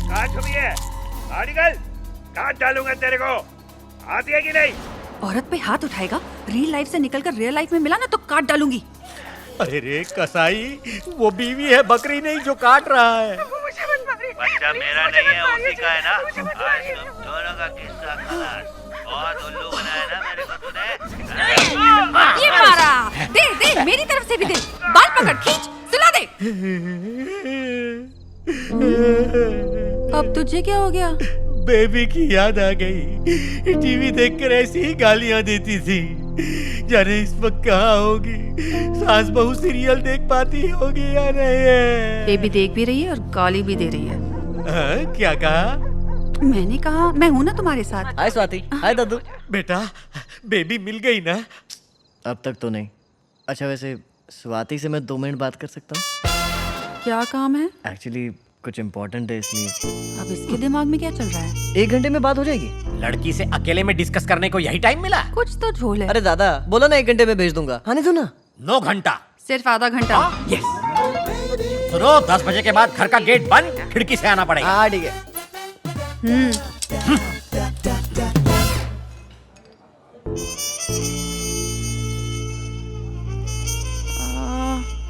कहाँ छुपी है? बाहर निकल, काट डालूंगा तेरे को। आती है कि नहीं? औरत पे हाथ उठाएगा, रियल लाइफ से निकलकर रियल लाइफ में मिला ना तो काट डालूंगी। अरे रे कसाई, वो बीवी है, बकरी नहीं जो काट रहा है। बच्चा मेरा नहीं है, उसी का है ना। आज तुम दोनों का किस्सा खलास। बहुत उल्लू बनाया ना मेरे को तूने। ये मारा, दे मेरी तरफ से भी दे। बाल पकड़, खींच, सुला दे। अब तुझे क्या हो गया? बेबी की याद आ गई। टीवी देखकर ऐसी ही गालियां देती थी। जाने इस वक्त कहाँ होगी। सास बहू सीरियल देख पाती होगी या नहीं? बेबी देख भी रही है और गाली भी दे रही है। क्या कहा? मैंने कहा मैं हूँ ना तुम्हारे साथ। हाय स्वाति। हाय दादू। बेटा, बेबी मिल गई ना? अब तक तो नहीं। अच्छा वैसे स्वाति से मैं 2 मिनट बात कर सकता हूँ? क्या काम है? एक्चुअली कुछ इम्पोर्टेंट है इसलिए। अब इसके दिमाग में क्या चल रहा है? 1 घंटे में बात हो जाएगी? लड़की से अकेले में डिस्कस करने को यही टाइम मिला? कुछ तो झोल है। अरे दादा बोला ना 1 घंटे में भेज दूंगा। आने दो ना। 9 घंटा। सिर्फ आधा घंटा। यस। सुनो, 10 बजे के बाद घर का गेट बंद, खिड़की से आना पड़ेगा। हाँ ठीक है।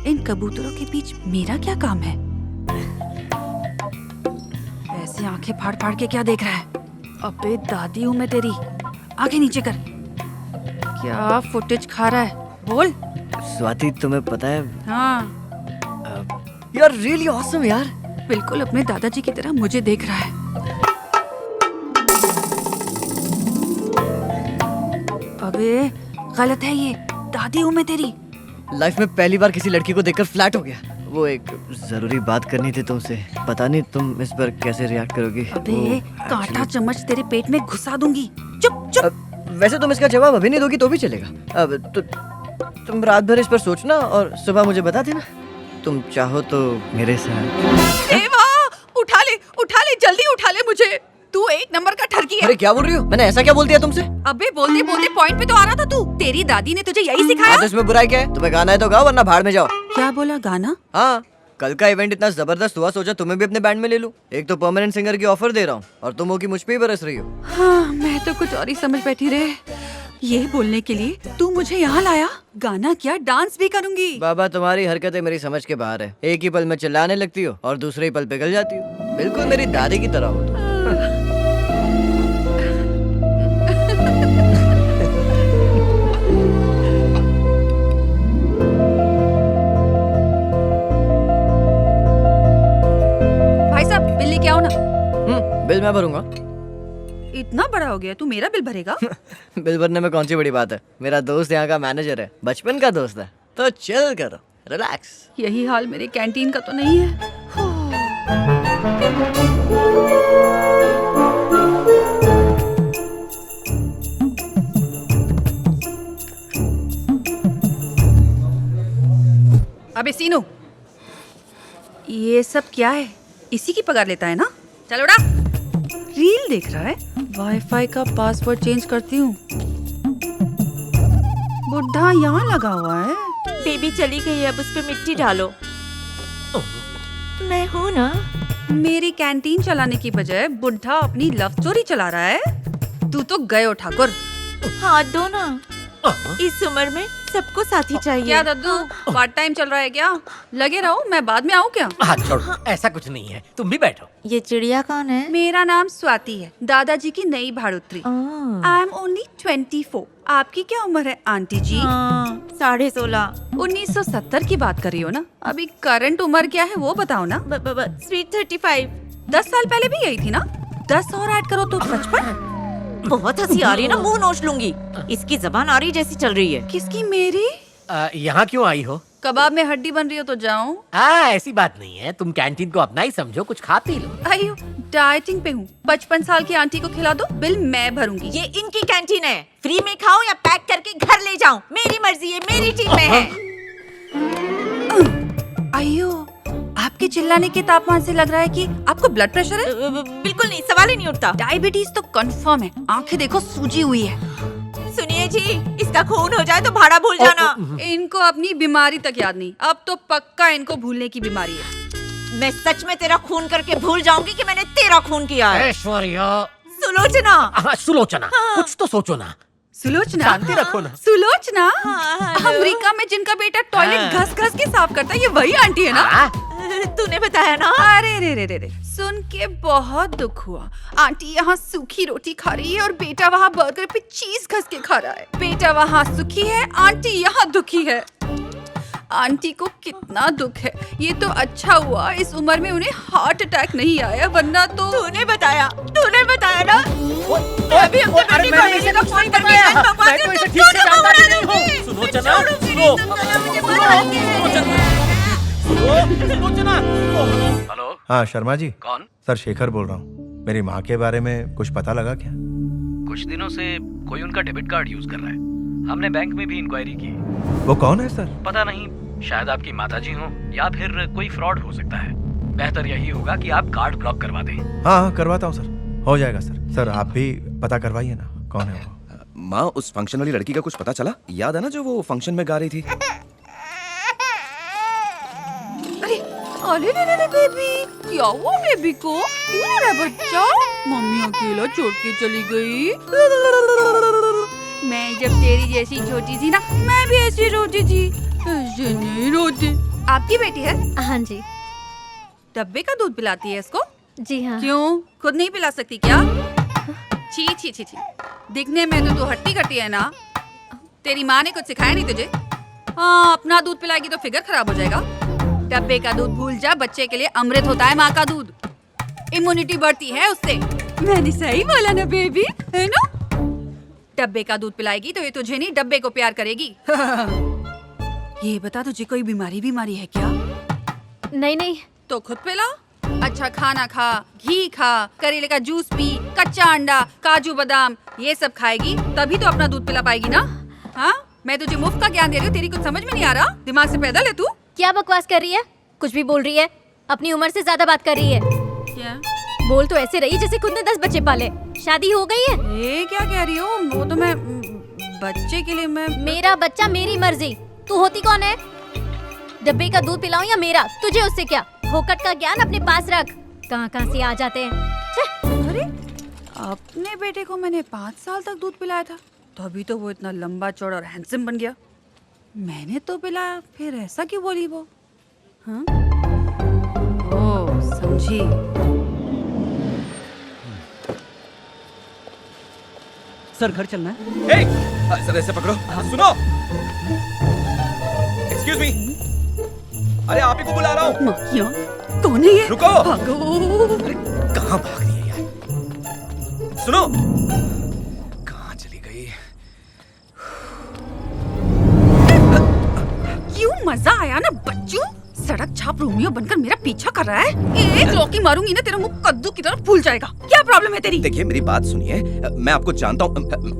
इन कबूतरों के बीच मेरा क्या काम है? ऐसे आंखें फाड़ फाड़ के क्या देख रहा है? अबे दादी हूँ मैं तेरी। आंखें नीचे कर। क्या फुटेज खा रहा है? बोल। स्वाति तुम्हें पता है हाँ यार रियली ऑसम यार। बिल्कुल अपने दादाजी की तरह मुझे देख रहा है। अबे गलत है ये। दादी हूँ मैं तेरी। लाइफ में पहली बार किसी लड़की को देखकर फ्लैट हो गया। वो एक जरूरी बात करनी थी तुमसे। पता नहीं तुम इस पर कैसे रिएक्ट करोगी। अबे कांटा चम्मच तेरे पेट में घुसा दूंगी। चुप चुप। वैसे तुम इसका जवाब अभी नहीं दोगी तो भी चलेगा। अब तुम रात भर इस पर सोचना और सुबह मुझे बता देना। तुम चाहो तो मेरे साथ। देवा, उठा ले जल्दी उठा ले मुझे। तू 1 नंबर का ठरकी है। अरे क्या बोल रही हो? मैंने ऐसा क्या बोल दिया तुमसे? अबे बोलते बोलते पॉइंट पे तो आ रहा था तू। तेरी दादी ने तुझे यही सिखाया? तो इसमें बुराई क्या है? तुम्हें गाना है तो गाओ वरना भाड़ में जाओ। क्या बोला? गाना? हाँ, कल का इवेंट इतना जबरदस्त हुआ, सोचा तुम्हें भी अपने बैंड में ले लूं। एक तो परमानेंट सिंगर की ऑफर दे रहा हूँ और तुम हो कि मुझ पे ही बरस रही हो। हाँ, मैं तो कुछ और ही समझ बैठी रे। ये बोलने के लिए तू मुझे यहाँ लाया? गाना क्या डांस भी करूंगी। बाबा तुम्हारी हरकतें मेरी समझ के बाहर है। एक ही पल में चिल्लाने लगती हो और दूसरे ही पल पिघल जाती हो। बिल्कुल मेरी दादी की तरह हो तुम। भाई साहब बिल लेके आओ ना। बिल मैं भरूंगा। इतना बड़ा हो गया तू मेरा बिल भरेगा? बिल भरने में कौन सी बड़ी बात है? मेरा दोस्त यहाँ का मैनेजर है, बचपन का दोस्त है, तो चिल करो, रिलैक्स। यही हाल मेरे कैंटीन का तो नहीं है। अबे सीनू, ये सब क्या है? इसी की पगार लेता है ना? चल उड़ा। रील देख रहा है? वाईफाई का पासवर्ड चेंज करती हूँ। बुढ़ा यहाँ लगा हुआ है। बेबी चली गई है, अब उस पे मिट्टी डालो। मैं हूँ ना। मेरी कैंटीन चलाने की बजाय बुढ़ा अपनी लव स्टोरी चला रहा है। तू तो गयो ठाकुर। हाथ दो ना। इस उम्र में सबको साथी चाहिए। क्या दद्दू, पार्ट टाइम चल रहा है क्या? लगे रहो, मैं बाद में आऊँ क्या? हाथ छोड़ो, ऐसा कुछ नहीं है, तुम भी बैठो। ये चिड़िया कौन है? मेरा नाम स्वाति है, दादाजी की नई भाड़ोत्री। I am only 24। आपकी क्या उम्र है आंटी जी? 16.5। 1970 की बात कर रही हो ना? अभी करंट उम्र क्या है वो बताओ ना। स्वीट 35। 10 साल पहले भी यही थी ना? 10 और ऐड करो तो 55। बहुत हंसी आ रही है ना, मुंह नोच लूंगी। इसकी जबान आरी जैसी चल रही है। किसकी? मेरी? यहाँ क्यों आई हो? कबाब में हड्डी बन रही हो तो जाऊं? ऐसी बात नहीं है, तुम कैंटीन को अपना ही समझो, कुछ खा पी लो। अयो, डाइटिंग पे हूँ। 55 साल की आंटी को खिला दो, बिल मैं भरूंगी। ये इनकी कैंटीन है, फ्री में खाओ या पैक करके घर ले जाऊं, मेरी मर्जी है, मेरी टीम में है। अयो, आपके चिल्लाने के तापमान से लग रहा है कि आपको ब्लड प्रेशर है। बिल्कुल नहीं, सवाल ही नहीं उठता। डायबिटीज तो कंफर्म है, आंखें देखो सूजी हुई है। सुनिए जी, इसका खून हो जाए तो भाड़ा भूल जाना। इनको अपनी बीमारी तक याद नहीं, अब तो पक्का इनको भूलने की बीमारी है। मैं सच में तेरा खून करके भूल जाऊंगी कि मैंने तेरा खून किया है। ऐश्वर्या। सुलोचना। हाँ, सुलोचना। कुछ तो सोचो ना। सुलोचना, शांति रखो ना। सुलोचना, हेलो। अमेरिका में जिनका बेटा टॉयलेट घस घस के साफ करता है, ये वही आंटी है ना? हाँ? तूने बताया ना। अरे रे रे रे रे, सुन के बहुत दुख हुआ। आंटी यहाँ सूखी रोटी खा रही है और बेटा वहाँ बर्गर पे चीज घस के खा रहा है। बेटा वहाँ सुखी है, आंटी यहाँ दुखी है। आंटी को कितना दुख है। ये तो अच्छा हुआ इस उम्र में उन्हें हार्ट अटैक नहीं आया, वरना तो। तूने बताया ना। अभी अपने बेटे को ऐसे का फोन करके मैं तो इसे ठीक से जानता भी नहीं हूँ। सुलोचना, सुलोचना। हेलो। हाँ शर्मा जी, कौन? सर शेखर बोल रहा हूँ। मेरी माँ के बारे में कुछ पता लगा क्या? कुछ दिनों से कोई उनका डेबिट कार्ड यूज कर रहा है। हमने बैंक में भी इंक्वायरी की। वो कौन है सर? पता नहीं, शायद आपकी माताजी हो या फिर कोई फ्रॉड हो सकता है। बेहतर यही होगा कि आप कार्ड ब्लॉक करवा दें। हाँ करवाता हूँ सर, हो जाएगा सर। सर आप भी पता करवाइए ना कौन है वो। माँ, उस फंक्शन वाली लड़की का कुछ पता चला? याद है ना जो वो फंक्शन में गा रही थी? अरे रे रे बेबी, क्या हुआ बेबी को? क्यों रो रहा है बच्चा? मम्मी अकेला छोड़ के चली गई। मैं जब तेरी जैसी छोटी थी ना, मैं भी ऐसी रोती थी। ऐसे नहीं रोती। आपकी बेटी है? हाँ जी। डब्बे का दूध पिलाती है इसको? जी हाँ। क्यों, खुद नहीं पिला सकती क्या? छी छी छी छी, दिखने में तो तू हट्टी कट्टी है ना। तेरी माँ ने कुछ सिखाया नहीं तुझे? हाँ, अपना दूध पिलाएगी तो फिगर खराब हो जाएगा। डब्बे का दूध भूल जा, बच्चे के लिए अमृत होता है माँ का दूध। इम्यूनिटी बढ़ती है उससे। मैंने सही बोला ना बेबी, है ना? डब्बे का दूध पिलाएगी तो ये तुझे नहीं, डब्बे को प्यार करेगी। ये बता, तुझे कोई बीमारी है क्या? नहीं नहीं। तो खुद पिला। अच्छा खाना खा, घी खा, करेले का जूस पी, कच्चा अंडा, काजू बादाम, ये सब खाएगी तभी तो अपना दूध पिला पाएगी ना। हाँ, मैं तुझे मुफ्त का ज्ञान दे रही हूँ, तेरी कुछ समझ में नहीं आ रहा? दिमाग से पैदल है तू। क्या बकवास कर रही है? कुछ भी बोल रही है। अपनी उम्र से ज्यादा बात कर रही है। क्या? बोल तो ऐसे रही जैसे खुद ने 10 बच्चे पाले। शादी हो गई है? ये क्या कह रही हो? वो तो मैं बच्चे के लिए मैं मेरा बच्चा मेरी मर्जी। तू होती कौन है? डब्बे का दूध पिलाऊं या मेरा? तुझे उससे क्या? फोकट का ज्ञान अपने पास रख। कहाँ से आ जाते हैं। अरे, अपने बेटे को मैंने 5 साल तक दूध पिलाया था, तभी तो वो इतना लंबा चौड़ा और हैंडसम बन गया। मैंने तो पिलाया, फिर ऐसा क्यों बोली वो? हाँ? ओह, समझी। सर घर चलना है? सर ऐसे पकड़ो। सुनो, एक्सक्यूज मी। अरे आप ही को बुला रहा हूँ। माँ, कौन है ये? रुको। भागो। अरे कहाँ भाग रही है यार? सुनो, कहाँ चली गई? क्यों मजा आया ना बच्चों? सड़क छाप रोमियो बनकर मेरा पीछा कर रहा है। एक लौकी मारूंगी ना, तेरा मुंह कद्दू की तरह फूल जाएगा। क्या प्रॉब्लम है तेरी? देखिए मेरी बात सुनिए, मैं आपको जानता हूँ।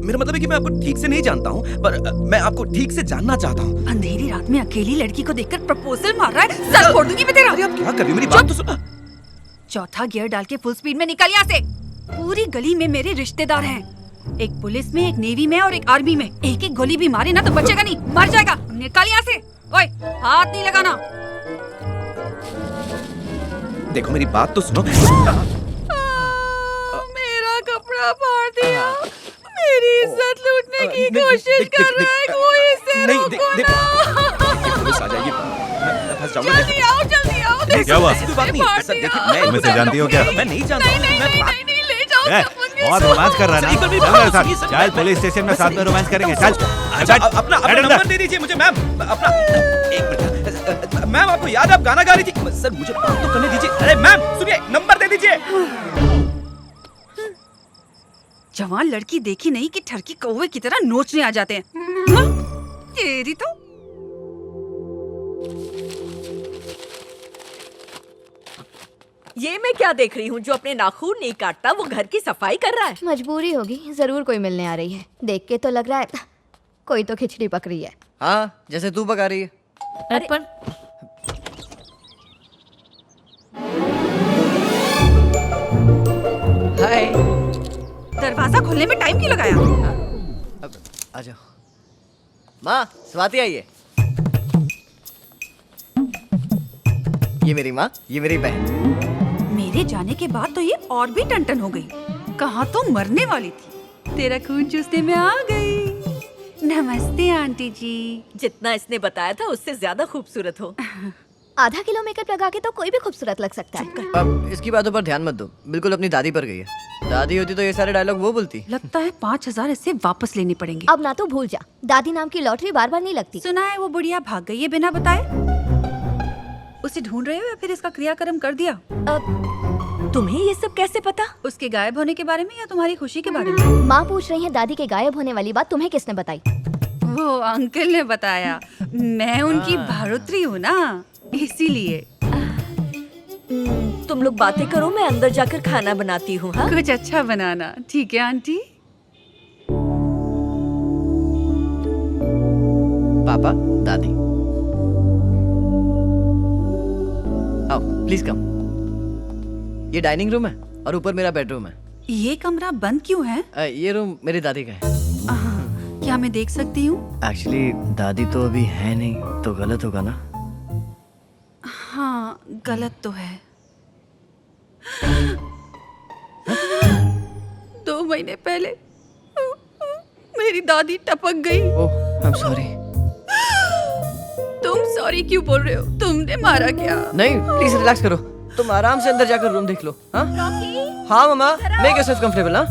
मेरा मतलब है कि मैं आपको ठीक से नहीं जानता हूँ, पर मैं आपको ठीक से जानना चाहता हूँ। अंधेरी रात में अकेली लड़की को देखकर प्रपोजल मार रहा है, सर फोड़ दूंगी मैं तेरा। अरे आप क्या कर रही हो? मेरी बात तो सुनो। चौथा गियर डाल के फुल स्पीड में निकल यहाँ से। पूरी गली में मेरे रिश्तेदार हैं। एक पुलिस में, एक नेवी में और एक आर्मी में। एक एक गोली भी मारे ना तो बचेगा नहीं, मर जाएगा। निकल यहाँ से। ओए, हाथ नहीं लगाना। देखो मेरी बात तो सुनो। मेरा कपड़ा फाड़ दिया। मेरी इज्जत लूटने की कोशिश कर रहा है कोई, इसे रोको ना। पुलिस आ जाएगी, मैं फंस जाऊंगा। जल्दी आओ, जल्दी आओ। क्या हुआ? ऐसी कोई बात नहीं है। सर देखिए, मैं तुम इसे जानती हो क्या? मैं नहीं जानता हूँ। मैं बात- नहीं, ले जाओ। ए, बहुत रोमांस कर रहा है ना? सर, एक बार मेरी चल बात मेरे साथ। सुनिए, सर। चल पुलिस स्टेशन में साथ में रोमांस करेंगे। चल अच्छा, अपना नंबर दे दीजिए मुझे मैम। अपना एक मिनट। मैम आपको याद है आप गाना गा रही थी? सर मुझे बात तो करने दीजिए। अरे मैम सुनिए, नंबर दे दीजिए। जवान लड़की देखी नहीं कि ठरकी कौवे की तरह नोचने आ जाते हैं। हाँ? तेरी तो। ये मैं क्या देख रही हूँ? जो अपने नाखून नहीं काटता वो घर की सफाई कर रहा है। मजबूरी होगी, जरूर कोई मिलने आ रही है। देख के तो लग रहा है कोई तो खिचड़ी पक रही है। हाँ, जैसे तू पका रही है। अर्पण, हाय। दरवाजा खोलने में टाइम क्यों लगाया? अब आ जाओ। माँ, स्वाति आई है। ये मेरी माँ, ये मेरी बहन। मेरे जाने के बाद तो ये और भी टन हो गई। कहाँ तो मरने वाली थी, तेरा खून चूसने में आ गई। नमस्ते आंटी जी। जितना इसने बताया था उससे ज्यादा खूबसूरत हो। आधा किलो मेकअप लगा के तो कोई भी खूबसूरत लग सकता है। अब इसकी बातों पर ध्यान मत दो, बिल्कुल अपनी दादी पर गई है। दादी होती तो ये सारे डायलॉग वो बोलती। लगता है 5,000 इससे वापस लेने पड़ेंगे। अब ना तो भूल जा, दादी नाम की लॉटरी बार बार नहीं लगती। सुना है वो बुढ़िया भाग गई है बिना बताए। उसे ढूंढ रहे हो या फिर इसका क्रियाक्रम कर दिया? तुम्हें ये सब कैसे पता? उसके गायब होने के बारे में या तुम्हारी खुशी के बारे में? माँ पूछ रही है दादी के गायब होने वाली बात तुम्हें किसने बताई? वो अंकल ने बताया। मैं उनकी भाड़ोत्री हूँ ना, इसीलिए। तुम लोग बातें करो, मैं अंदर जाकर खाना बनाती हूँ। हाँ, कुछ अच्छा बनाना, ठीक है आंटी? पापा, दादी, आओ प्लीज कम। ये डाइनिंग रूम है और ऊपर मेरा बेडरूम है। ये कमरा बंद क्यों है? ये रूम मेरी दादी का है। क्या मैं देख सकती हूँ? एक्चुअली दादी तो अभी है नहीं, तो गलत होगा ना। हाँ, गलत तो है। 2 महीने पहले मेरी दादी टपक गई। ओह, आई एम सॉरी। तुम सॉरी क्यों बोल रहे हो? तुमने मारा क्या? नहीं, प्लीज रिलैक्स करो। तुम आराम से अंदर जाकर रूम देख लो। हाँ हाँ मामा, मेक योरसेल्फ कंफर्टेबल। हाँ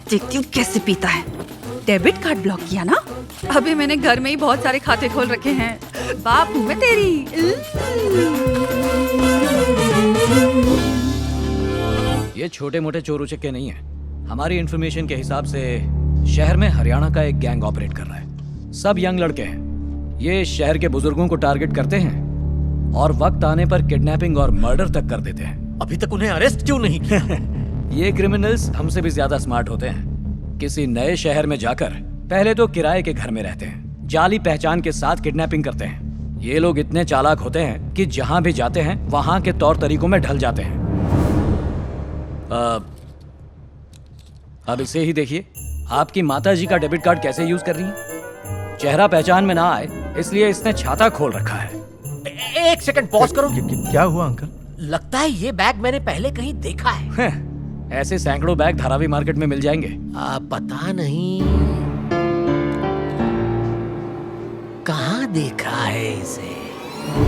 देखती हूँ कैसे पीता है। डेबिट कार्ड ब्लॉक किया ना? अभी मैंने घर में ही बहुत सारे खाते खोल रखे हैं। बाप हूँ मैं तेरी। ये छोटे मोटे चोर उचक्के नहीं है। हमारी इंफॉर्मेशन के हिसाब से शहर में हरियाणा का एक गैंग ऑपरेट कर रहा है। सब यंग लड़के हैं। ये शहर के बुजुर्गों को टारगेट करते हैं और वक्त आने पर किडनैपिंग और मर्डर तक कर देते हैं। अभी तक उन्हें अरेस्ट क्यों नहीं किया? ये क्रिमिनल्स हमसे भी ज्यादा स्मार्ट होते हैं। किसी नए शहर में जाकर पहले तो किराए के घर में रहते हैं, जाली पहचान के साथ किडनैपिंग करते हैं। ये लोग इतने चालाक होते हैं कि जहां भी जाते हैं वहां के तौर तरीकों में ढल जाते हैं। अब इसे ही देखिए, आपकी माताजी का डेबिट कार्ड कैसे यूज कर रही है। चेहरा पहचान में ना आए इसलिए इसने छाता खोल रखा है। एक सेकंड पॉज करो। क्या हुआ अंकल? लगता है ये बैग मैंने पहले कहीं देखा है। ऐसे सैकड़ों बैग धारावी मार्केट में मिल जाएंगे। पता नहीं कहाँ देखा है इसे।